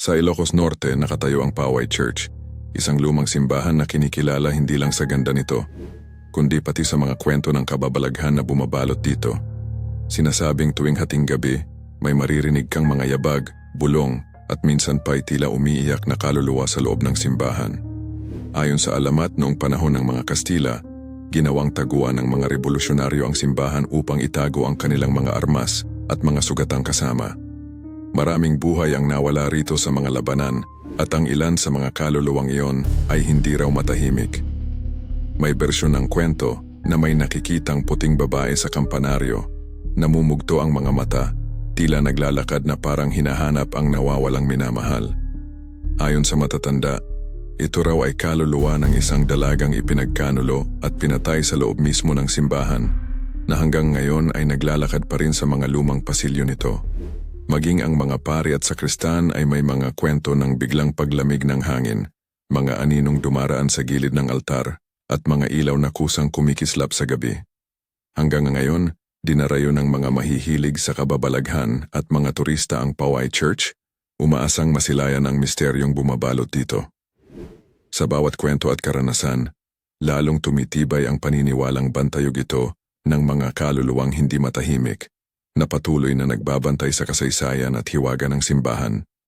Sa Ilocos Norte, nakatayo ang Poway Church, isang lumang simbahan na kinikilala hindi lang sa ganda nito, kundi pati sa mga kwento ng kababalaghan na bumabalot dito. Sinasabing tuwing hating gabi, may maririnig kang mga yabag, bulong, at minsan pa'y tila umiiyak na kaluluwa sa loob ng simbahan. Ayon sa alamat noong panahon ng mga Kastila, ginawang taguan ng mga revolusyonaryo ang simbahan upang itago ang kanilang mga armas at mga sugatang kasama. Maraming buhay ang nawala rito sa mga labanan at ang ilan sa mga kaluluwang iyon ay hindi raw matahimik. May bersyon ng kwento na may nakikitang puting babae sa kampanaryo, namumugto ang mga mata, tila naglalakad na parang hinahanap ang nawawalang minamahal. Ayon sa matatanda, ito raw ay kaluluwa ng isang dalagang ipinagkanulo at pinatay sa loob mismo ng simbahan na hanggang ngayon ay naglalakad pa rin sa mga lumang pasilyo nito. Maging ang mga pari at sakristan ay may mga kwento ng biglang paglamig ng hangin, mga aninong dumaraan sa gilid ng altar, at mga ilaw na kusang kumikislap sa gabi. Hanggang ngayon, dinarayo ng mga mahihilig sa kababalaghan at mga turista ang Poway Church, umaasang masilayan ang misteryong bumabalot dito. Sa bawat kwento at karanasan, lalong tumitibay ang paniniwalang bantayog ito ng mga kaluluwang hindi matahimik, na patuloy na nagbabantay sa kasaysayan at hiwaga ng simbahan.